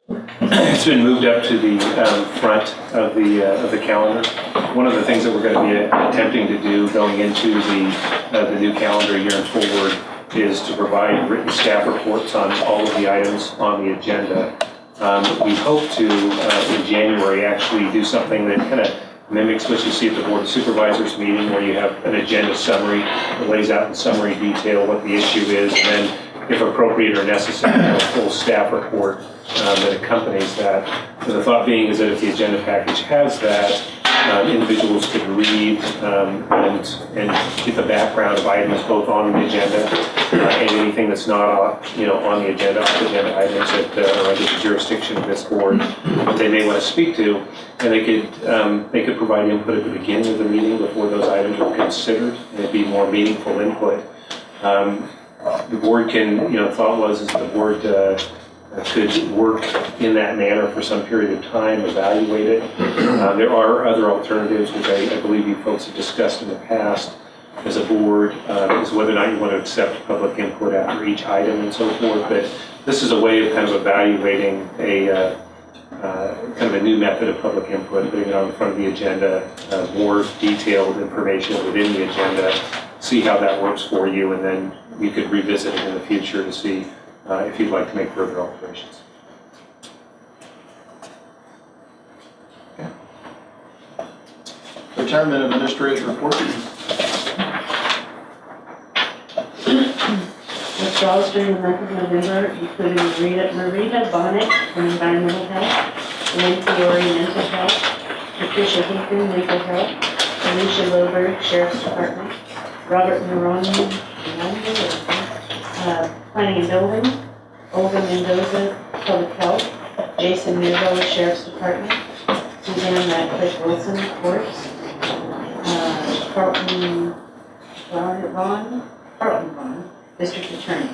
It's been moved up to the front of the calendar. One of the things that we're going to be attempting to do going into the new calendar year and forward is to provide written staff reports on all of the items on the agenda. We hope to, in January, actually do something that kind of mimics what you see at the Board of Supervisors meeting, where you have an agenda summary that lays out in summary detail what the issue is, and then, if appropriate or necessary, a full staff report that accompanies that. So the thought being is that if the agenda package has that, individuals could read and get the background of items both on the agenda and anything that's not on the agenda, off-agenda items that are under the jurisdiction of this board that they may want to speak to, and they could provide input at the beginning of the meeting before those items are considered, and it'd be more meaningful input. The board can, thought was is the board could work in that manner for some period of time, evaluate it. There are other alternatives, which I believe you folks have discussed in the past as a board, is whether or not you want to accept public input after each item and so forth. But this is a way of kind of evaluating a kind of a new method of public input, putting it on the front of the agenda, more detailed information within the agenda, see how that works for you, and then you could revisit it in the future to see if you'd like to make further alterations. Okay. Retirement Administrator's report. Withdrawals during the month of November including Marita Bonnet from Environmental Health, Lynn Fiore Mental Health, Patricia Hinton Legal Health, Alicia Loberg Sheriff's Department, Robert Moroni Planning and Building, Olga Mendoza Public Health, Jason Mirbo Sheriff's Department, Suzanne Radcliffe Wilson Courts, Carlton Vaughn, District Attorney.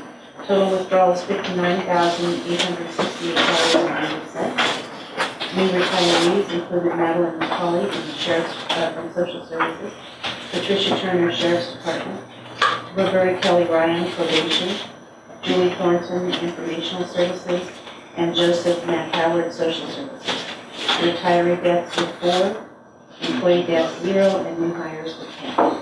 Total withdrawal is $59,868.90. New retirees included Madeline McCauley from Social Services, Patricia Turner, Sheriff's Department, Roberta Kelly Ryan, Probation, Julie Thornton, Informational Services, and Joseph Matt Howard, Social Services. Retiree deaths with 4, employee deaths 0, and new hires with 10.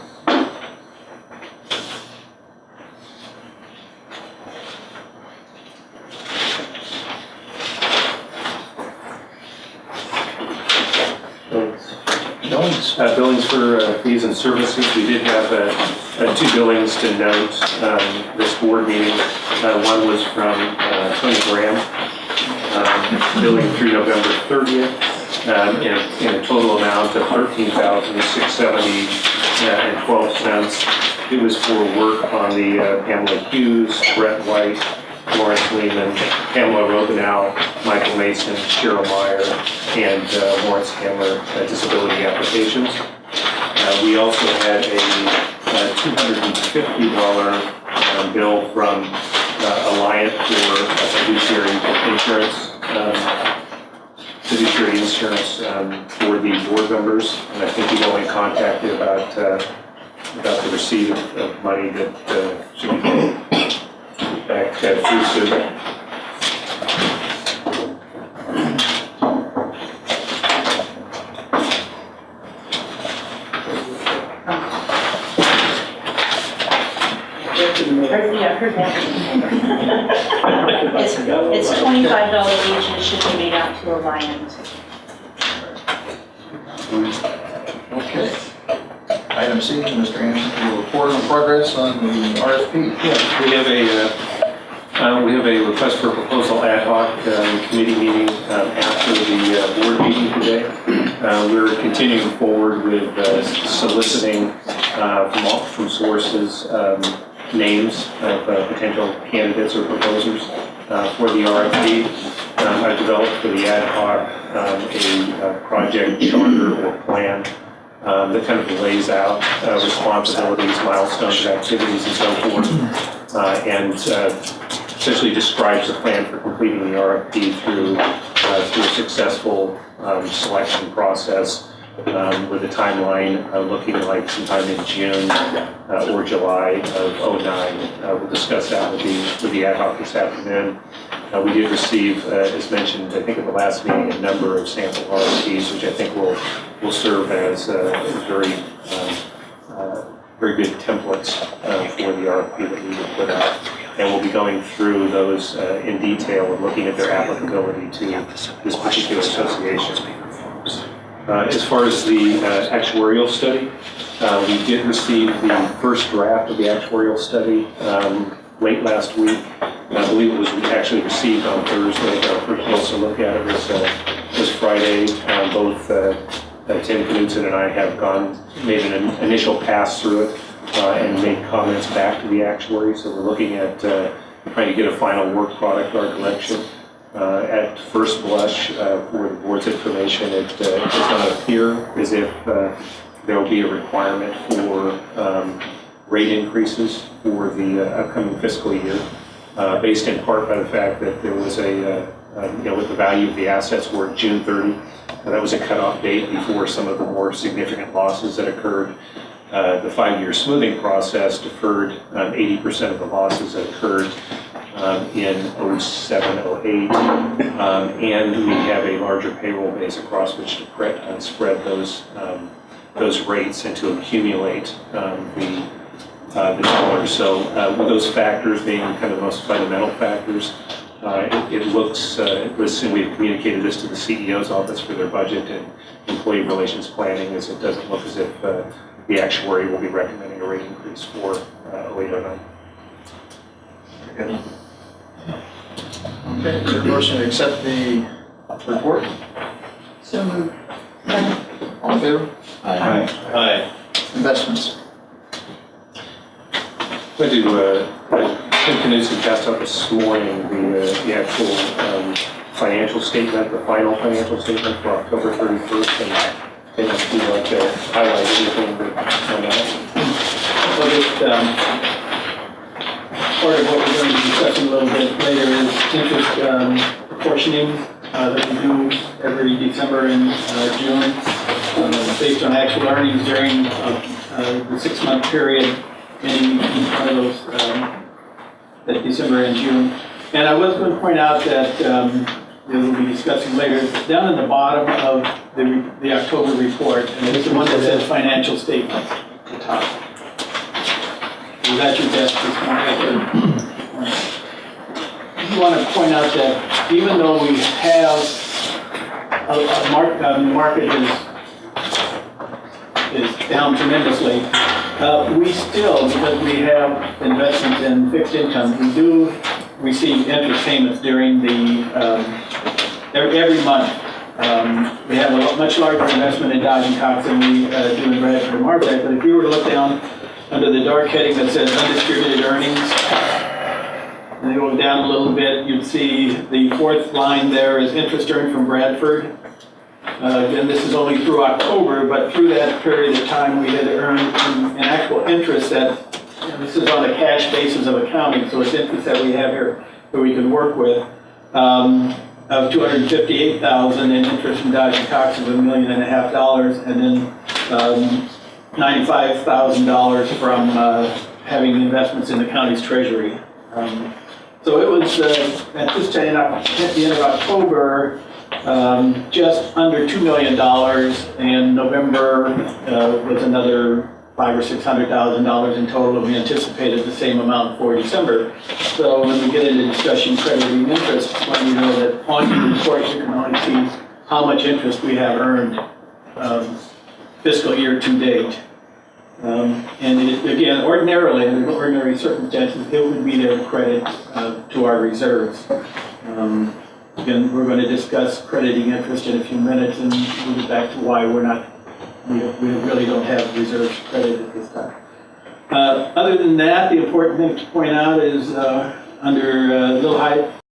Billings for fees and services. We did have 2 billings to note this board meeting. One was from Tony Graham, billing through November 30th in a total amount of $13,670.12. It was for work on the Pamela Hughes, Brett White, Lawrence Lehman, Pamela Robinow, Michael Mason, Cheryl Meyer, and Lawrence Hamler disability applications. We also had a $250 bill from Alliant for fiduciary insurance for the board members, and I think you've only contacted about the receipt of money that should be paid back through soon. Yeah, heard that. It's $25 each, and it should be made out to Alliant. Okay. Item C, Mr. Anderson will report on progress on the RFP. Yeah, we have a request for a proposal ad hoc committee meeting after the board meeting today. We're continuing forward with soliciting from sources names of potential candidates or proposers for the RFP. I've developed for the ad hoc a project charter or plan that kind of lays out responsibilities, milestones, activities, and so forth, and essentially describes the plan for completing the RFP through a successful selection process with a timeline looking like sometime in June or July of '09. We'll discuss that with the ad hoc this afternoon. We did receive, as mentioned, I think at the last meeting, a number of sample RFPs, which I think will serve as very good templates for the RFP that we would put out. And we'll be going through those in detail and looking at their applicability to this particular association. As far as the actuarial study, we did receive the first draft of the actuarial study late last week. I believe it was actually received on Thursday. Our first closer look at it was Friday. Both Tim Knudsen and I have made an initial pass through it and made comments back to the actuary. So we're looking at trying to get a final work product our direction. At first blush, for the board's information, it does not appear as if there will be a requirement for rate increases for the upcoming fiscal year, based in part by the fact that there was with the value of the assets were June 30. That was a cutoff date before some of the more significant losses that occurred. The 5-year smoothing process deferred 80% of the losses that occurred in 07, 08, and we have a larger payroll base across which to spread those rates and to accumulate the dollars. So with those factors being kind of the most fundamental factors, it looks, and we've communicated this to the CEO's office for their budget and employee relations planning, as it doesn't look as if the actuary will be recommending a rate increase for 0809. Good. Okay, is there a motion to accept the report? So moved. All in favor? Aye. Aye. Investments. I do, Tim Knudsen passed out this morning the actual financial statement, the final financial statement for October 31st, and if you'd like to highlight anything on that. Part of what we're going to be discussing a little bit later is interest proportioning that we do every December and June based on actual earnings during the 6-month period in each one of those that December and June. And I was going to point out that we'll be discussing later, down in the bottom of the October report, and it's the one that says financial statements at the top. Was that your desk this morning? I want to point out that even though we have the market is down tremendously, we still, because we have investments in fixed income, we do receive interest payments during the every month. We have a much larger investment in Dodge & Cox than we do in Bradford and Martech, but if you were to look down under the dark heading that says undistributed earnings, and go down a little bit, you'd see the 4th line there is interest earned from Bradford. Again, this is only through October, but through that period of time we had earned an actual interest that, this is on a cash basis of accounting, so it's interest that we have here that we can work with, of $258,000 in interest from Dodge & Cox of $1.5 million, and then $95,000 from having investments in the county's treasury. So it was at this time, at the end of October, just under $2 million, and November was another $500,000 or $600,000 in total, and we anticipated the same amount for December. So when we get into discussion crediting interest, when you know that on your report you can only see how much interest we have earned fiscal year to date. And again, ordinarily, in ordinary circumstances, it would be their credit to our reserves. Again, we're going to discuss crediting interest in a few minutes, and we'll get back to why we really don't have reserves credit at this time. Other than that, the important thing to point out is under little high